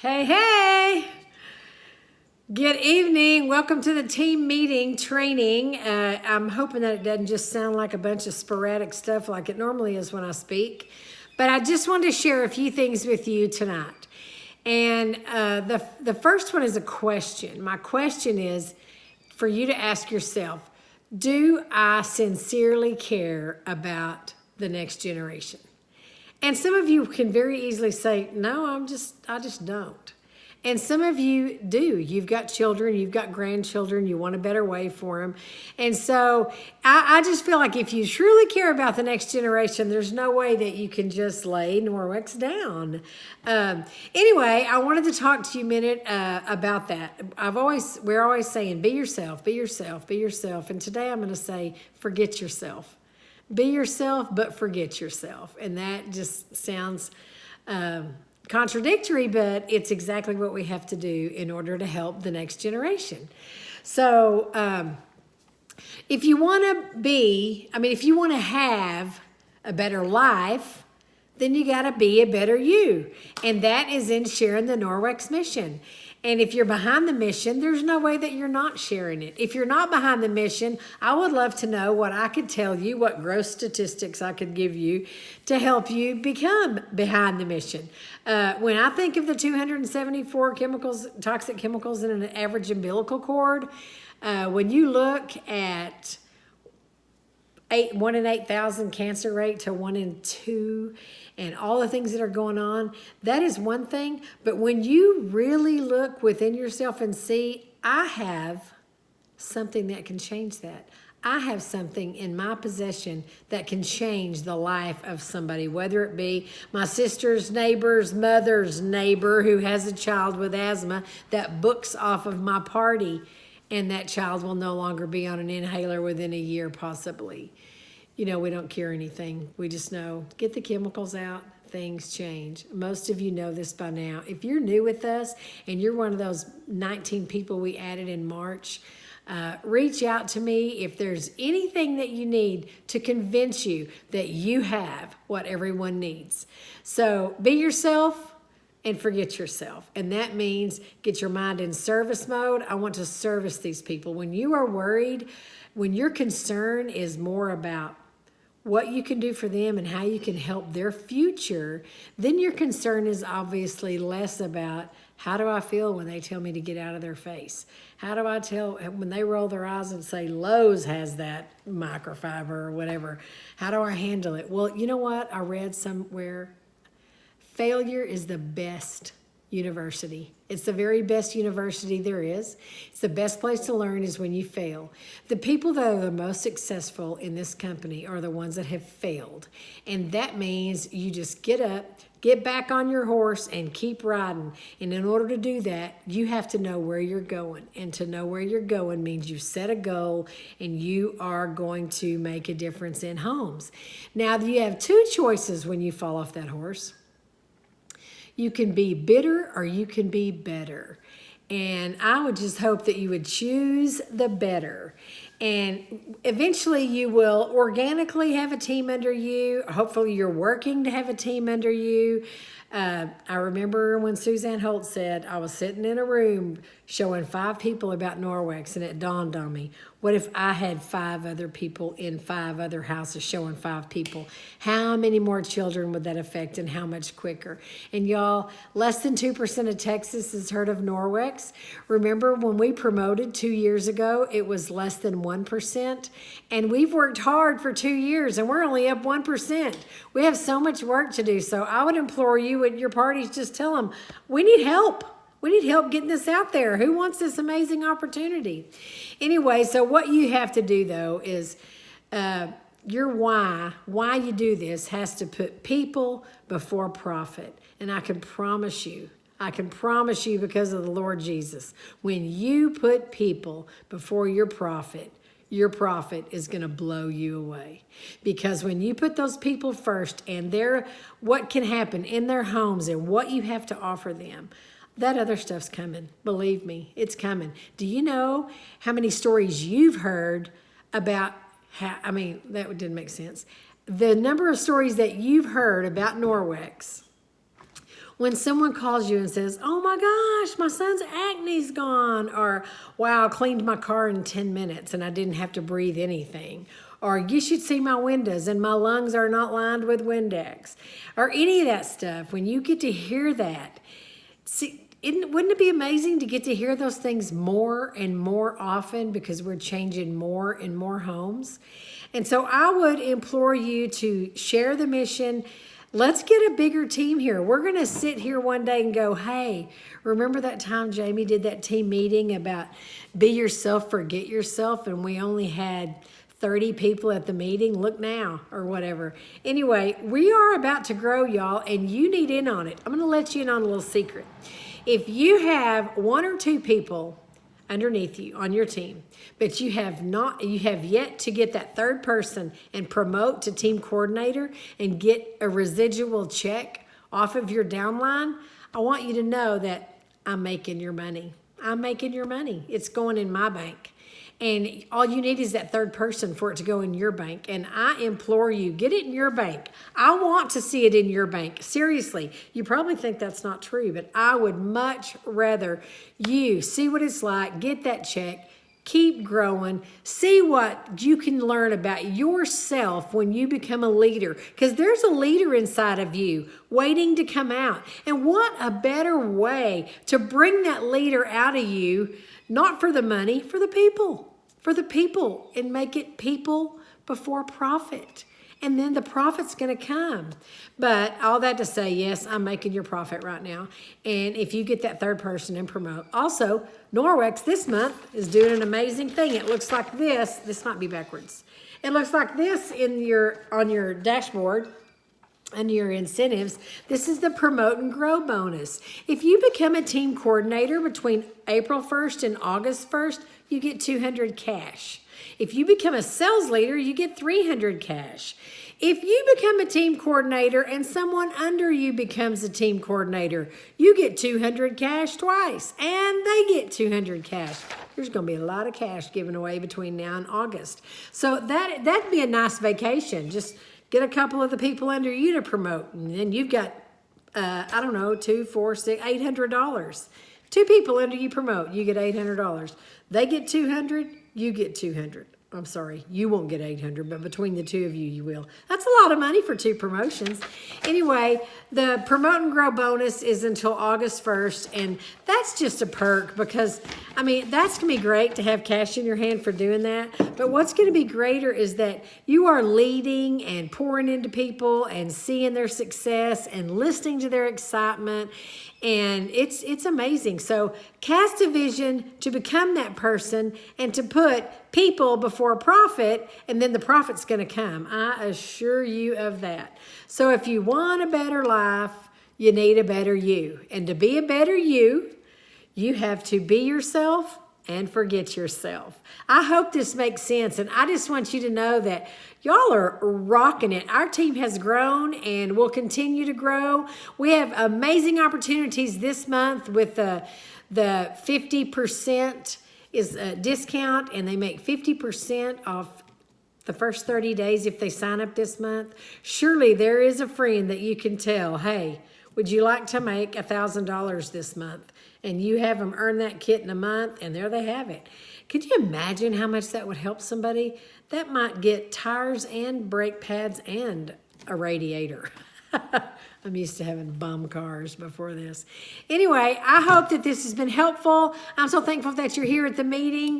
Hey, hey! Good evening. Welcome to the team meeting training. I'm hoping that it doesn't just sound like a bunch of sporadic stuff like it normally is when I speak. But I just wanted to share a few things with you tonight. And the first one is a question. My question is for you to ask yourself, do I sincerely care about the next generation? And some of you can very easily say, no, I just don't. And some of you do. You've got children, you've got grandchildren, you want a better way for them. And so I just feel like if you truly care about the next generation, there's no way that you can just lay Norwex down. Anyway, I wanted to talk to you a minute about that. We're always saying, be yourself, be yourself, be yourself. And today I'm going to say, forget yourself. Be yourself, but forget yourself. And that just sounds contradictory, but it's exactly what we have to do in order to help the next generation. So if you want if you want to have a better life, then you got to be a better you. And that is in sharing the Norwex mission. And if you're behind the mission, there's no way that you're not sharing it. If you're not behind the mission, I would love to know what I could tell you, what gross statistics I could give you to help you become behind the mission. When I think of the 274 toxic chemicals in an average umbilical cord, when you look at 1 in 8,000 cancer rate to 1 in 2 and all the things that are going on, that is one thing. But when you really look within yourself and see, I have something that can change that. I have something in my possession that can change the life of somebody, whether it be my sister's neighbor's mother's neighbor who has a child with asthma that books off of my party, and that child will no longer be on an inhaler within a year, possibly. You know, we don't cure anything. We just know, get the chemicals out, things change. Most of you know this by now. If you're new with us and you're one of those 19 people we added in March, reach out to me if there's anything that you need to convince you that you have what everyone needs. So be yourself and forget yourself. And that means get your mind in service mode. I want to service these people. When you are worried, when your concern is more about what you can do for them and how you can help their future, then your concern is obviously less about how do I feel when they tell me to get out of their face? How do I tell when they roll their eyes and say Lowe's has that microfiber or whatever? How do I handle it? Well, you know what? I read somewhere, failure is the best university. It's the very best university there is. It's the best place to learn is when you fail. The people that are the most successful in this company are the ones that have failed. And that means you just get up, get back on your horse, and keep riding. And in order to do that, you have to know where you're going. And to know where you're going means you set a goal and you are going to make a difference in homes. Now, you have two choices when you fall off that horse. You can be bitter or you can be better. And I would just hope that you would choose the better. And eventually you will organically have a team under you. Hopefully you're working to have a team under you. I remember when Suzanne Holt said, I was sitting in a room showing 5 people about Norwex, and it dawned on me, what if I had 5 other people in 5 other houses showing 5 people? How many more children would that affect and how much quicker? And y'all, less than 2% of Texas has heard of Norwex. Remember when we promoted 2 years ago, it was less than 1%. And we've worked hard for 2 years and we're only up 1%. We have so much work to do. So I would implore you at your parties, just tell them, we need help. We need help getting this out there. Who wants this amazing opportunity? Anyway, so what you have to do, though, is your why you do this has to put people before profit. And I can promise you because of the Lord Jesus, when you put people before your profit is going to blow you away. Because when you put those people first and what can happen in their homes and what you have to offer them, that other stuff's coming. Believe me, it's coming. Do you know how many stories you've heard about that didn't make sense. The number of stories that you've heard about Norwex when someone calls you and says, oh my gosh, my son's acne's gone, or wow, I cleaned my car in 10 minutes and I didn't have to breathe anything, or you should see my windows and my lungs are not lined with Windex, or any of that stuff, when you get to hear that, see, wouldn't it be amazing to get to hear those things more and more often because we're changing more and more homes? And so I would implore you to share the mission. Let's get a bigger team here. We're going to sit here one day and go, hey, remember that time Jamie did that team meeting about be yourself, forget yourself, and we only had 30 people at the meeting? Look now, or whatever. Anyway, we are about to grow, y'all, and you need in on it. I'm going to let you in on a little secret. If you have 1 or 2 people underneath you on your team, but you have yet to get that third person and promote to team coordinator and get a residual check off of your downline, I want you to know that I'm making your money. I'm making your money. It's going in my bank. And all you need is that third person for it to go in your bank. And I implore you, get it in your bank. I want to see it in your bank. Seriously, you probably think that's not true, but I would much rather you see what it's like, get that check, keep growing, see what you can learn about yourself when you become a leader. Because there's a leader inside of you waiting to come out. And what a better way to bring that leader out of you, not for the money, for the people. For the people, and make it people before profit. And then the profit's going to come. But all that to say, yes, I'm making your profit right now. And if you get that third person and promote. Also, Norwex this month is doing an amazing thing. It looks like this. This might be backwards. It looks like this on your dashboard. Under your incentives. This is the promote and grow bonus. If you become a team coordinator between April 1st and August 1st, you get 200 cash. If you become a sales leader, you get 300 cash. If you become a team coordinator and someone under you becomes a team coordinator, you get 200 cash twice, and they get 200 cash. There's going to be a lot of cash given away between now and August. So that'd be a nice vacation. Just get a couple of the people under you to promote, and then you've got, I don't know, $2, $4, $6, $800. 2 people under you promote, you get $800. They get 200, you get 200. I'm sorry, you won't get 800, but between the 2 of you, you will. That's a lot of money for 2 promotions. Anyway, the Promote and Grow bonus is until August 1st, and that's just a perk because, I mean, that's going to be great to have cash in your hand for doing that, but what's going to be greater is that you are leading and pouring into people and seeing their success and listening to their excitement, and it's amazing. So cast a vision to become that person and to put people before profit, and then the profit's going to come. I assure you of that. So if you want a better life, you need a better you. And to be a better you, you have to be yourself and forget yourself. I hope this makes sense, and I just want you to know that y'all are rocking it. Our team has grown and will continue to grow. We have amazing opportunities this month with the 50% is a discount, and they make 50% off the first 30 days if they sign up this month. Surely there is a friend that you can tell, hey, would you like to make $1,000 this month? And you have them earn that kit in a month, and there they have it. Could you imagine how much that would help somebody? That might get tires and brake pads and a radiator. I'm used to having bum cars before this. Anyway, I hope that this has been helpful. I'm so thankful that you're here at the meeting.